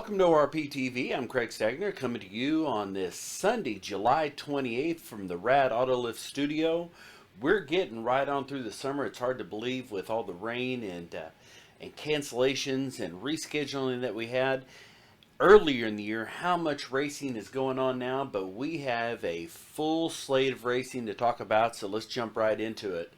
Welcome to ORPtv. I'm Craig Stagner coming to you on this Sunday, July 28th from the Rad Autolift studio. We're getting right on through the summer. It's hard to believe with all the rain and cancellations and rescheduling that we had earlier in the year how much racing is going on now, but we have a full slate of racing to talk about, so let's jump right into it.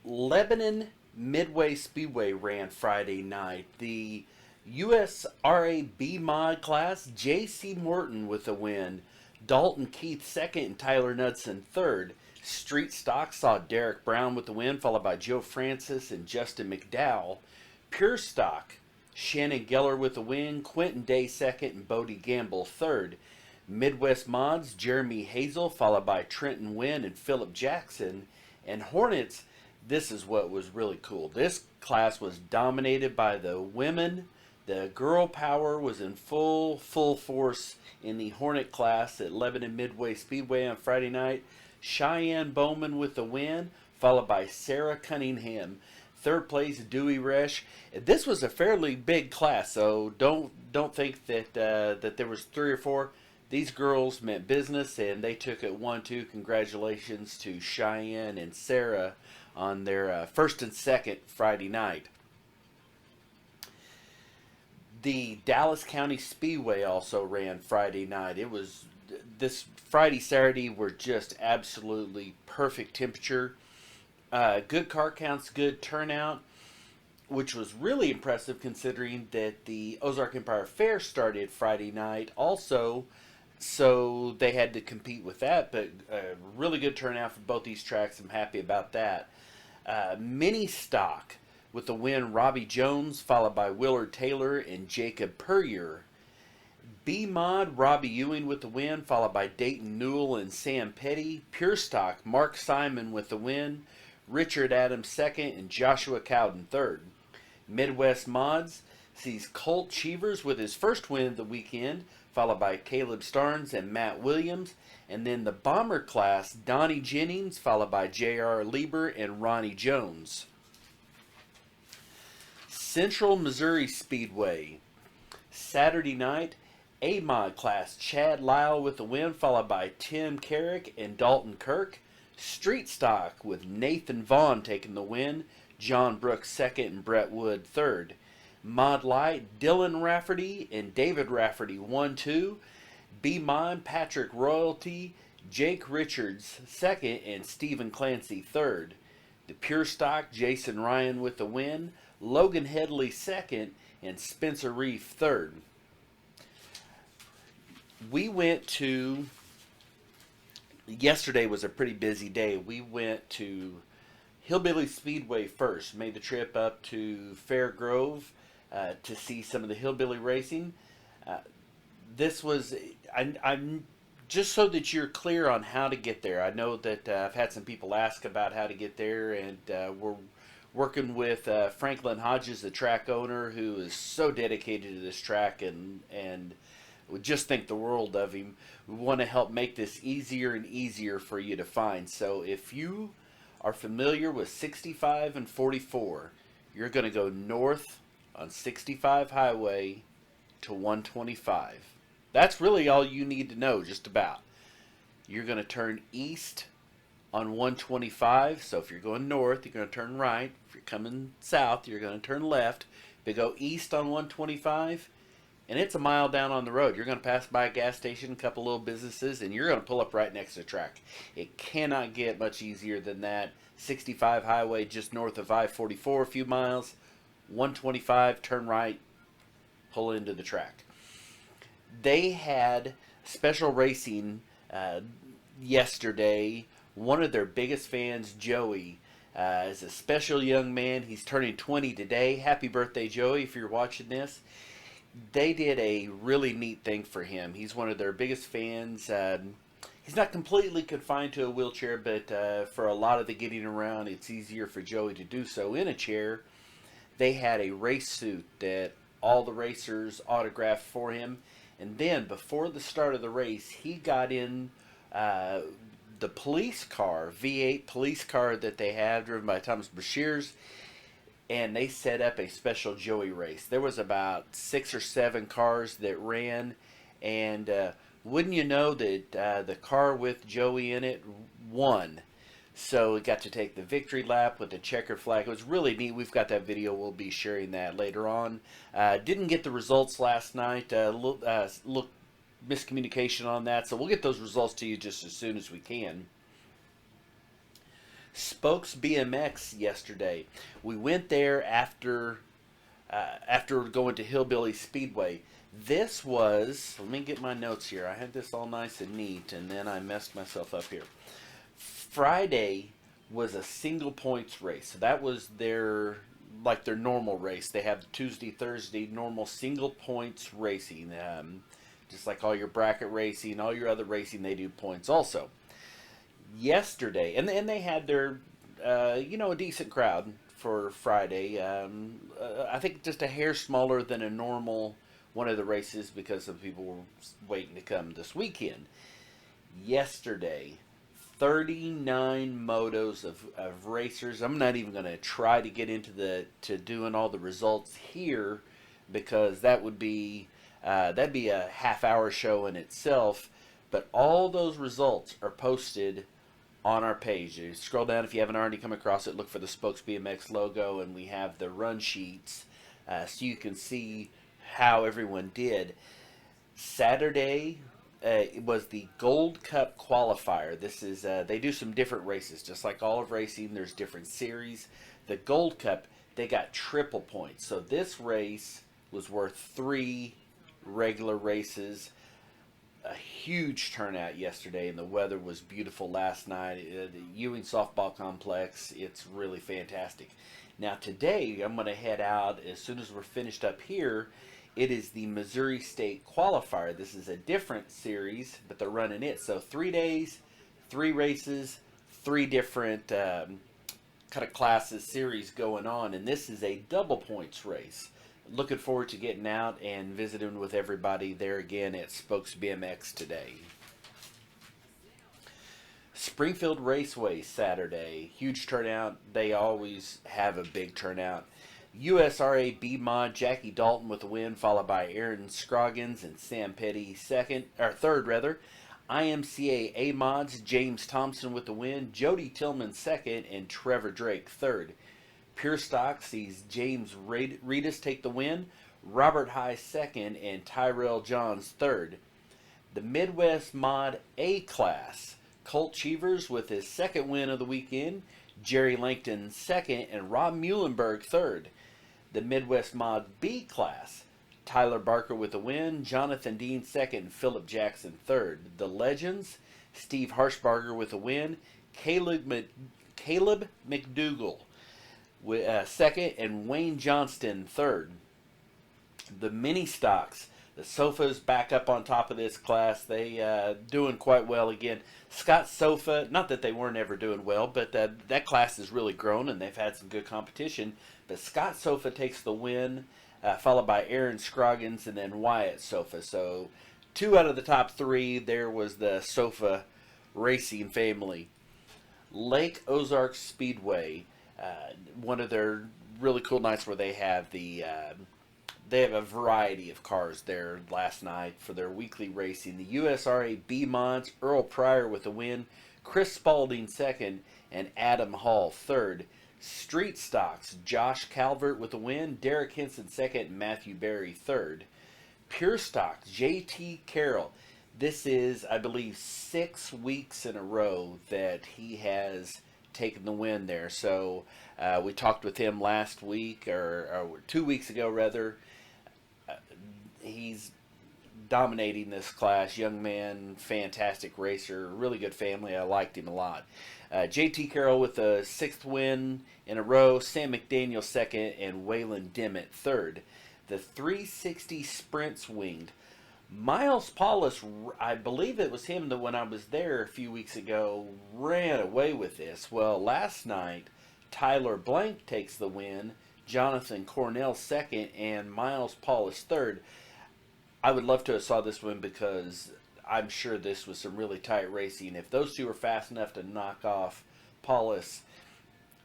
Lebanon Midway Speedway ran Friday night. The USRA B Mod class, J.C. Morton with a win, Dalton Keith second, and Tyler Knudsen third. Street Stock saw Derek Brown with the win, followed by Joe Francis and Justin McDowell. Pure Stock, Shannon Geller with the win, Quentin Day second, and Bodie Gamble third. Midwest Mods, Jeremy Hazel, followed by Trenton Wynn and Philip Jackson. And Hornets, this is what was really cool. This class was dominated by the women. The girl power was in full force in the Hornet class at Lebanon Midway Speedway on Friday night. Cheyenne Bowman with the win, followed by Sarah Cunningham. Third place, Dewey Resch. This was a fairly big class, so don't think that that there was three or four. These girls meant business, and they took it 1-2. Congratulations to Cheyenne and Sarah on their first and second Friday night. The Dallas County Speedway also ran Friday night. It was this Friday, Saturday were just absolutely perfect temperature. Good car counts, good turnout, which was really impressive considering that the Ozark Empire Fair started Friday night also, so they had to compete with that, but really good turnout for both these tracks. I'm happy about that. Mini Stock with the win, Robbie Jones, followed by Willard Taylor and Jacob Puryear. B-Mod, Robbie Ewing with the win, followed by Dayton Newell and Sam Petty. Pure Stock, Mark Simon with the win, Richard Adams second, and Joshua Cowden third. Midwest Mods sees Colt Cheevers with his first win of the weekend, followed by Caleb Starnes and Matt Williams. And then the Bomber class, Donnie Jennings, followed by J.R. Lieber and Ronnie Jones. Central Missouri Speedway, Saturday night, A-Mod class, Chad Lyle with the win, followed by Tim Carrick and Dalton Kirk. Street Stock with Nathan Vaughn taking the win, John Brooks second, and Brett Wood third. Mod Light, Dylan Rafferty and David Rafferty 1-2. B-Mod, Patrick Royalty, Jake Richards second, and Stephen Clancy third. The Pure Stock, Jason Ryan with the win, Logan Headley second, and Spencer Reef third. Yesterday was a pretty busy day. We went to Hillbilly Speedway first, made the trip up to Fair Grove to see some of the hillbilly racing. I'm just so that you're clear on how to get there. I know that I've had some people ask about how to get there, and we're working with Franklin Hodges, the track owner, who is so dedicated to this track, and we just think the world of him. We want to help make this easier and easier for you to find. So if you are familiar with 65 and 44, you're going to go north on 65 Highway to 125. That's really all you need to know, just about. You're going to turn east on 125, so if you're going north, you're going to turn right. If you're coming south, you're going to turn left. But go east on 125, and it's a mile down on the road. You're going to pass by a gas station, a couple little businesses, and you're going to pull up right next to the track. It cannot get much easier than that. 65 Highway just north of I-44, a few miles. 125, turn right, pull into the track. They had special racing yesterday. One of their biggest fans, Joey, is a special young man. He's turning 20 today. Happy birthday, Joey, if you're watching this. They did a really neat thing for him. He's one of their biggest fans. He's not completely confined to a wheelchair, but for a lot of the getting around, it's easier for Joey to do so in a chair. They had a race suit that all the racers autographed for him. And then, before the start of the race, he got in the police car, V8 police car that they have, driven by Thomas Bashirs. and they set up a special Joey race. There was about 6 or 7 cars that ran, and wouldn't you know that the car with Joey in it won. So we got to take the victory lap with the checkered flag. It was really neat. We've got that video. We'll be sharing that later on. Didn't get the results last night. Look, miscommunication on that. So we'll get those results to you just as soon as we can. Spokes BMX yesterday. We went there after going to Hillbilly Speedway. This was, let me get my notes here. I had this all nice and neat, and then I messed myself up here. Friday was a single points race. So that was their normal race. They have Tuesday, Thursday normal single points racing. Just like all your bracket racing, all your other racing, they do points also. Yesterday, and they had their, a decent crowd for Friday. I think just a hair smaller than a normal one of the races because some people were waiting to come this weekend. Yesterday, 39 motos of racers. I'm not even going to try to get into doing all the results here because that would be that'd be a half-hour show in itself. But all those results are posted on our page. You scroll down if you haven't already come across it. Look for the Spokes BMX logo, and we have the run sheets so you can see how everyone did. Saturday it was the Gold Cup qualifier. This is they do some different races, just like all of racing. There's different series. The Gold Cup, they got triple points. So this race was worth 3 regular races. A huge turnout yesterday, and the weather was beautiful last night. The Ewing Softball Complex, it's really fantastic. Now today, I'm going to head out as soon as we're finished up here. It is the Missouri State Qualifier. This is a different series, but they're running it. So 3 days, 3 races, 3 different kind of classes, series going on, and this is a double points race. Looking forward to getting out and visiting with everybody there again at Spokes BMX today. Springfield Raceway Saturday. Huge turnout. They always have a big turnout. USRA B Mod Jackie Dalton with the win, followed by Aaron Scroggins and Sam Petty third. IMCA A Mods James Thompson with the win, Jody Tillman second, and Trevor Drake third. Pure Stock sees James Reedus take the win, Robert High second, and Tyrell Johns third. The Midwest Mod A class, Colt Cheevers with his second win of the weekend, Jerry Langton second, and Rob Muhlenberg third. The Midwest Mod B class, Tyler Barker with the win, Jonathan Dean second, and Philip Jackson third. The Legends, Steve Harshbarger with the win, Caleb McDougall second, and Wayne Johnston third. The Mini Stocks, the Sofas back up on top of this class. They doing quite well again. Scott Sofa, not that they weren't ever doing well, but that class has really grown and they've had some good competition. But Scott Sofa takes the win, followed by Aaron Scroggins and then Wyatt Sofa. So 2 out of the top 3 there was the Sofa racing family. Lake Ozark Speedway, one of their really cool nights where they have they have a variety of cars there last night for their weekly racing. The USRA B Mods, Earl Pryor with the win, Chris Spalding second, and Adam Hall third. Street Stocks, Josh Calvert with the win, Derek Henson second, and Matthew Berry third. Pure Stocks, JT Carroll. This is, I believe, 6 weeks in a row that he has taken the win there. So we talked with him last week, or 2 weeks ago rather. He's dominating this class. Young man, fantastic racer, really good family. I liked him a lot. JT Carroll with the 6th win in a row, Sam McDaniel second, and Waylon Dimmitt third. The 360 sprints winged. Miles Paulus, I believe it was him that when I was there a few weeks ago, ran away with this. Well, last night, Tyler Blank takes the win, Jonathan Cornell second, and Miles Paulus third. I would love to have saw this win because I'm sure this was some really tight racing. If those two were fast enough to knock off Paulus,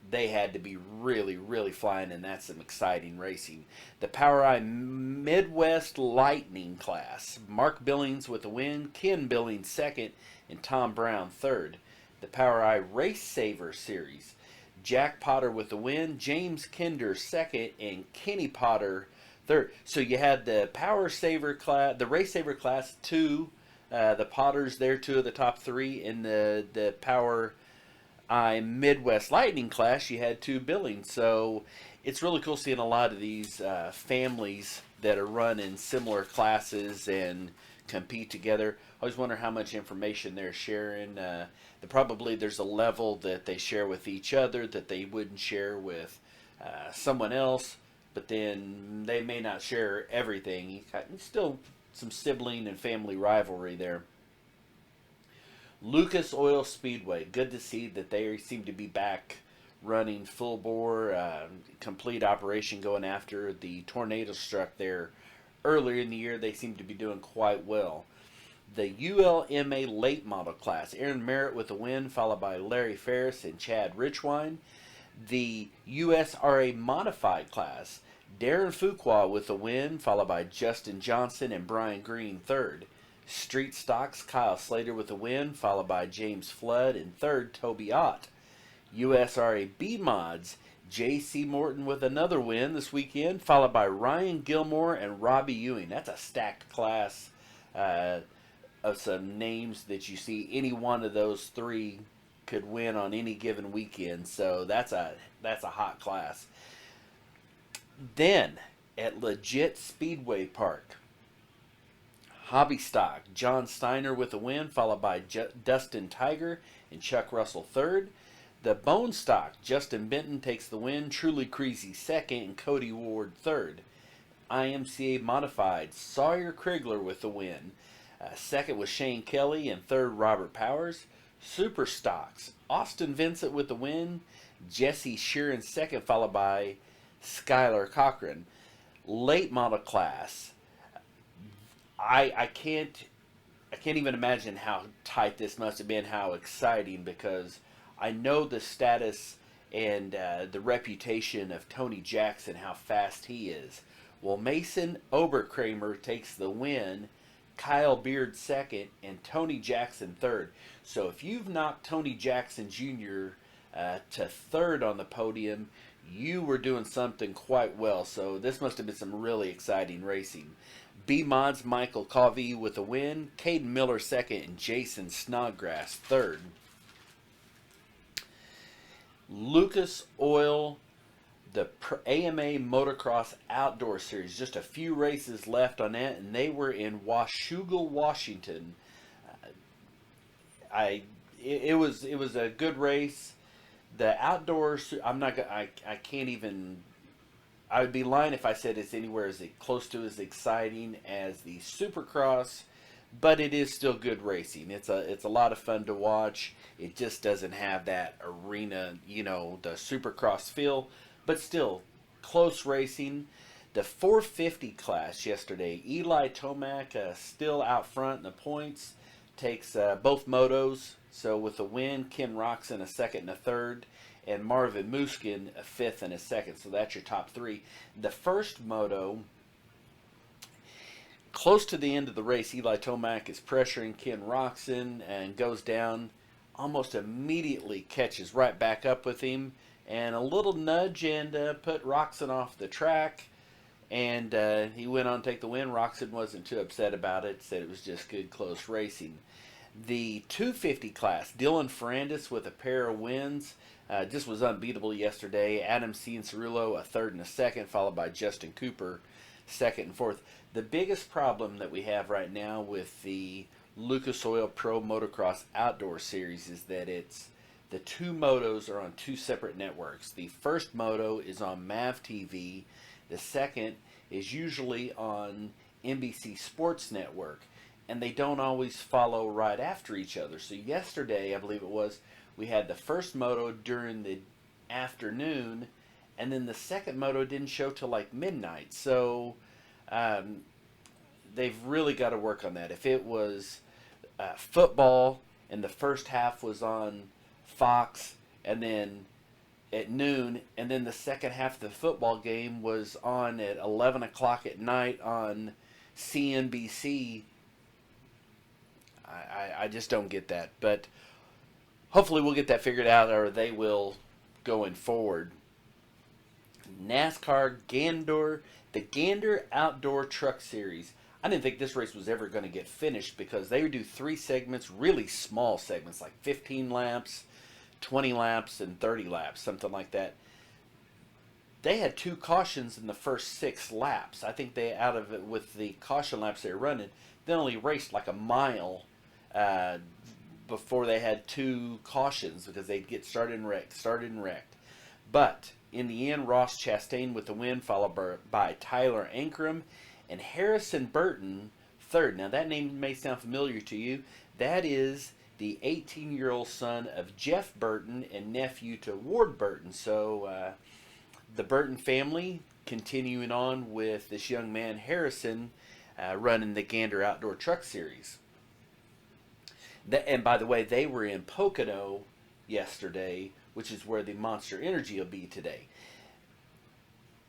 they had to be really, really flying, and that's some exciting racing. The POWRi Midwest Lightning class. Mark Billings with the win, Ken Billings second, and Tom Brown third. The POWRi Race Saver Series. Jack Potter with the win, James Kinder second, and Kenny Potter third. So you had the Power Saver class, the Race Saver class, two. The Potters there, two of the top three. In the Power Midwest Lightning class, you had two Billings. So it's really cool seeing a lot of these families that are running similar classes and compete together. I always wonder how much information they're sharing. Probably there's a level that they share with each other that they wouldn't share with someone else, but then they may not share everything. Still some sibling and family rivalry there. Lucas Oil Speedway. Good to see that they seem to be back running full bore, complete operation, going after the tornado struck there earlier in the year. They seem to be doing quite well. The ULMA late model class. Aaron Merritt with a win, followed by Larry Ferris and Chad Richwine. The USRA modified class. Darren Fuqua with a win, followed by Justin Johnson and Brian Green third. Street Stocks, Kyle Slater with a win, followed by James Flood, and third, Toby Ott. USRA B Mods, J.C. Morton with another win this weekend, followed by Ryan Gilmore and Robbie Ewing. That's a stacked class of some names that you see. Any one of those three could win on any given weekend, so that's a hot class. Then, at Legit Speedway Park, Hobby Stock, John Steiner with a win, followed by Dustin Tiger and Chuck Russell third. The Bone Stock, Justin Benton takes the win, Truly Creasy second, and Cody Ward third. IMCA Modified, Sawyer Krigler with the win. Second was Shane Kelly, and third Robert Powers. Super Stocks, Austin Vincent with the win, Jesse Sheeran second, followed by Skylar Cochran. Late model class, I can't even imagine how tight this must have been, how exciting, because I know the status and the reputation of Tony Jackson, how fast he is. Well, Mason Oberkramer takes the win, Kyle Beard second, and Tony Jackson third. So if you've knocked Tony Jackson Jr. To third on the podium, you were doing something quite well. So this must have been some really exciting racing. B-Mods, Michael Covey with a win, Caden Miller second, and Jason Snodgrass third. Lucas Oil, the AMA Motocross Outdoor Series. Just a few races left on that, and they were in Washougal, Washington. It was a good race. The outdoors, I can't even. I would be lying if I said it's anywhere as close to as exciting as the Supercross, but it is still good racing. It's a lot of fun to watch. It just doesn't have that arena, the Supercross feel, but still close racing. The 450 class yesterday, Eli Tomac still out front in the points, takes both motos. So with a win, Ken Roxon a second and a third, and Marvin Muskin a fifth and a second. So that's your top three. The first moto, close to the end of the race, Eli Tomac is pressuring Ken Roxon and goes down, almost immediately catches right back up with him, and a little nudge and put Roxon off the track, and he went on to take the win. Roxon wasn't too upset about it, said it was just good close racing. The 250 class, Dylan Ferrandis with a pair of wins, just was unbeatable yesterday. Adam Cianciarulo a third and a second, followed by Justin Cooper second and fourth. The biggest problem that we have right now with the Lucas Oil Pro Motocross Outdoor Series is that the two motos are on two separate networks. The first moto is on MAV TV. The second is usually on NBC Sports Network, and they don't always follow right after each other. So yesterday, I believe it was, we had the first moto during the afternoon, and then the second moto didn't show till like midnight. So they've really got to work on that. If it was football and the first half was on Fox, and then at noon, and then the second half of the football game was on at 11 o'clock at night on CNBC. I just don't get that. But hopefully we'll get that figured out, or they will going forward. NASCAR the Gander Outdoor Truck Series. I didn't think this race was ever going to get finished because they would do 3 segments, really small segments, like 15 laps, 20 laps, and 30 laps, something like that. They had 2 cautions in the first 6 laps. I think they, out of it, with the caution laps they were running, they only raced like a mile before they had 2 cautions because they'd get started and wrecked. But in the end, Ross Chastain with the win, followed by Tyler Ankrum and Harrison Burton third. Now that name may sound familiar to you. That is the 18-year-old son of Jeff Burton and nephew to Ward Burton. So the Burton family continuing on with this young man Harrison running the Gander Outdoor Truck Series. And by the way, they were in Pocono yesterday, which is where the Monster Energy will be today.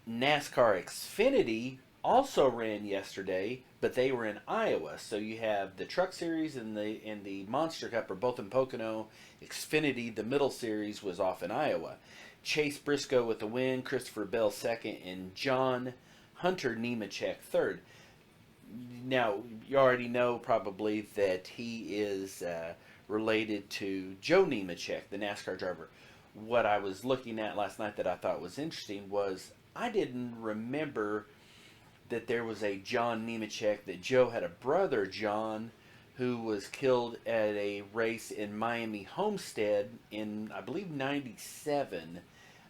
NASCAR Xfinity also ran yesterday, but they were in Iowa. So you have the Truck Series and the Monster Cup are both in Pocono. Xfinity, the middle series, was off in Iowa. Chase Briscoe with the win, Christopher Bell second, and John Hunter Nemechek third. Now, you already know probably that he is related to Joe Nemechek, the NASCAR driver. What I was looking at last night that I thought was interesting was I didn't remember that there was a John Nemechek, that Joe had a brother, John, who was killed at a race in Miami Homestead in, I believe, 97.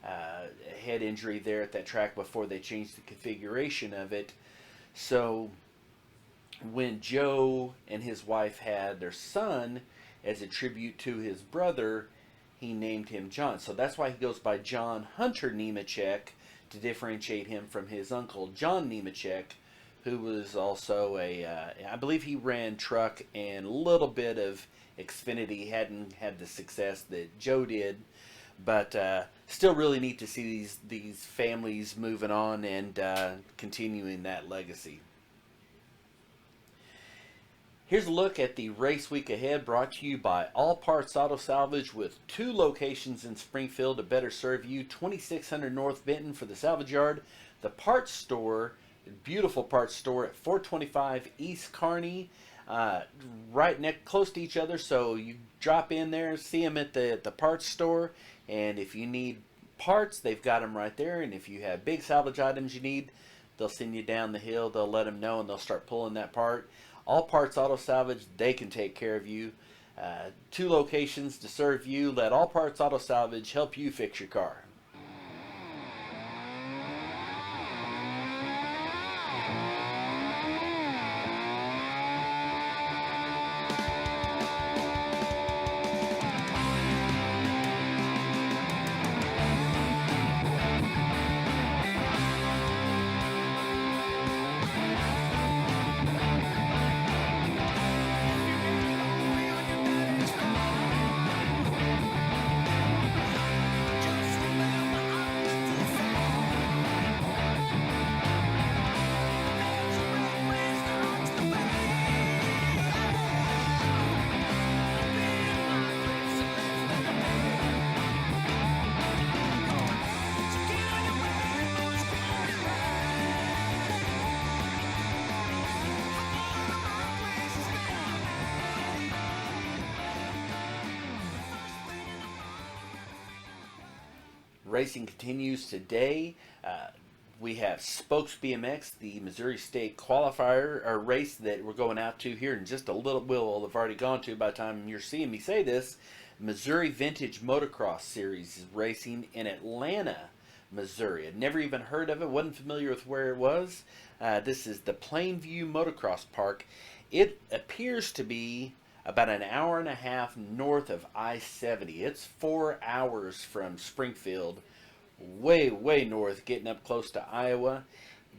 Head injury there at that track before they changed the configuration of it. So when Joe and his wife had their son, as a tribute to his brother, he named him John. So that's why he goes by John Hunter Nemechek, to differentiate him from his uncle John Nemechek, who was also I believe he ran truck and a little bit of Xfinity. Hadn't had the success that Joe did, but still really neat to see these families moving on and continuing that legacy. Here's a look at the race week ahead, brought to you by All Parts Auto Salvage, with 2 locations in Springfield to better serve you. 2600 North Benton for the Salvage Yard. The parts store, beautiful parts store at 425 East Kearney, close to each other. So you drop in there, see them at the parts store, and if you need parts, they've got them right there. And if you have big salvage items you need, they'll send you down the hill. They'll let them know, and they'll start pulling that part. All Parts Auto Salvage, they can take care of you. 2 locations to serve you. Let All Parts Auto Salvage help you fix your car. Racing continues today. We have Spokes BMX, the Missouri State qualifier or race that we're going out to here in just a little bit. We'll have already gone to by the time you're seeing me say this. Missouri Vintage Motocross Series is racing in Atlanta, Missouri. I'd never even heard of it, wasn't familiar with where it was. This is the Plainview Motocross Park. It appears to be about an hour and a half north of I-70. It's 4 hours from Springfield, way, way north, getting up close to Iowa.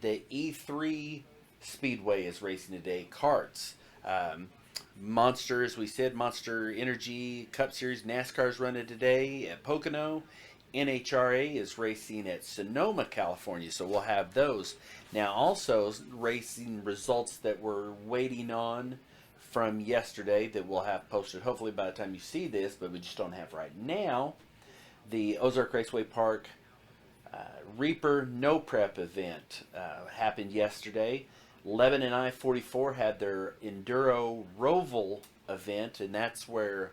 The E3 Speedway is racing today, karts. Monster, as we said, Monster Energy Cup Series, NASCAR's running today at Pocono. NHRA is racing at Sonoma, California, so we'll have those. Now, also racing results that we're waiting on from yesterday that we'll have posted hopefully by the time you see this, but we just don't have right now. The Ozark Raceway Park Reaper No Prep event happened yesterday. 11 and I-44 had their Enduro Roval event, and that's where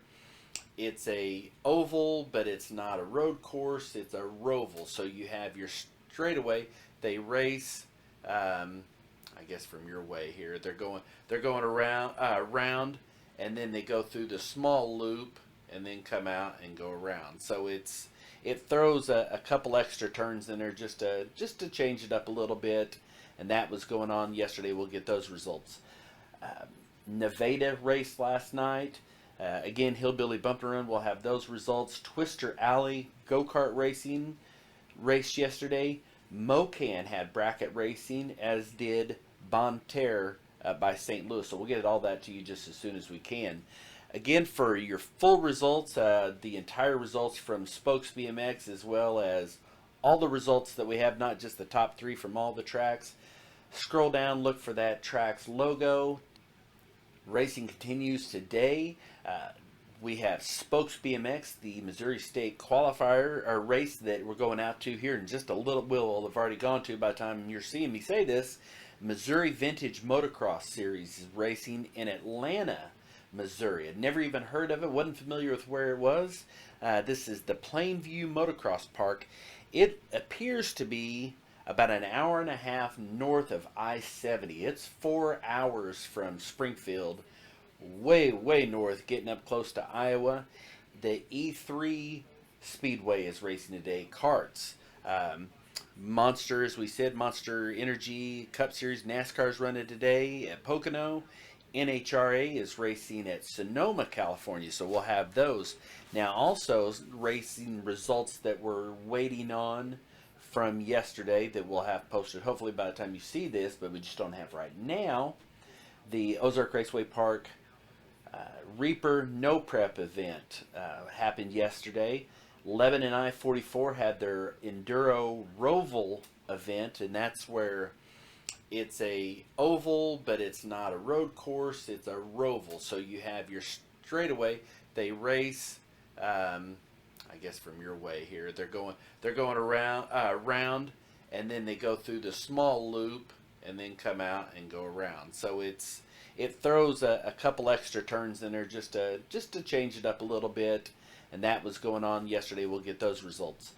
it's a oval, but it's not a road course. It's a roval. So you have your straightaway. They race. I guess from your way here, they're going around, and then they go through the small loop, and then come out and go around. So it throws a couple extra turns in there just to change it up a little bit, and that was going on yesterday. We'll get those results. Nevada raced last night. Again, Hillbilly Bumper Run, we'll have those results. Twister Alley Go-Kart Racing raced yesterday. Mocan had bracket racing, as did Bon Terre by St. Louis. So we'll get all that to you just as soon as we can. Again, for your full results, the entire results from Spokes BMX, as well as all the results that we have, not just the top 3 from all the tracks, scroll down, look for that track's logo. Racing continues today. We have Spokes BMX, the Missouri State qualifier or race that we're going out to here in just a little. We'll have already gone to by the time you're seeing me say this. Missouri Vintage Motocross Series is racing in Atlanta, Missouri. I'd never even heard of it. Wasn't familiar with where it was. This is the Plainview Motocross Park. It appears to be about an hour and a half north of I-70. It's 4 hours from Springfield, way north, getting up close to Iowa. The E3 Speedway is racing today. Karts. Monster, as we said, Monster Energy Cup Series NASCAR's running today at Pocono. NHRA is racing at Sonoma, California, so we'll have those. Now, also racing results that we're waiting on from yesterday that we'll have posted hopefully by the time you see this, but we just don't have right now. The Ozark Raceway Park Reaper No Prep event happened yesterday. 11 and I-44 had their Enduro Roval event, and that's where it's a oval, but it's not a road course. It's a roval. So you have your straightaway. They race. I guess from your way here, they're going around, and then they go through the small loop, and then come out and go around. So it throws a couple extra turns in there just to change it up a little bit, and that was going on yesterday. We'll get those results.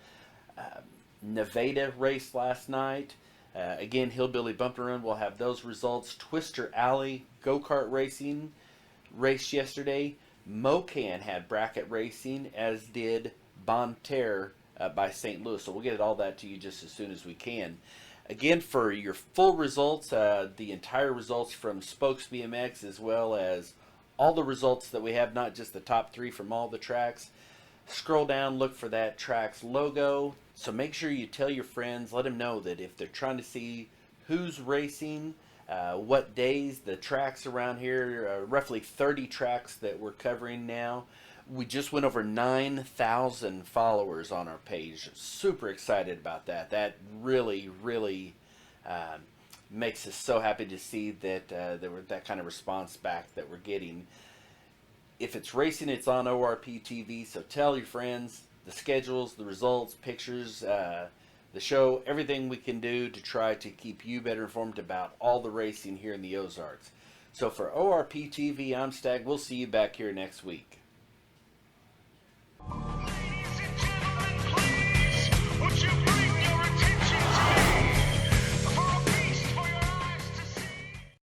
Nevada raced last night. Again, Hillbilly Bumper Run, we'll have those results. Twister Alley Go-Kart Racing raced yesterday. Mocan had bracket racing, as did Bon Terre by St. Louis. So we'll get all that to you just as soon as we can. Again, for your full results, the entire results from Spokes BMX, as well as all the results that we have, not just the top 3 from all the tracks, scroll down, look for that track's logo. So make sure you tell your friends, let them know that if they're trying to see who's racing, what days, the tracks around here, roughly 30 tracks that we're covering now. We just went over 9,000 followers on our page. Super excited about that. That really makes us so happy to see that there were that kind of response back that we're getting. If it's racing, it's on ORPtv, so tell your friends the schedules, the results, pictures, the show, everything we can do to try to keep you better informed about all the racing here in the Ozarks. So for ORPtv, I'm Stag. We'll see you back here next week.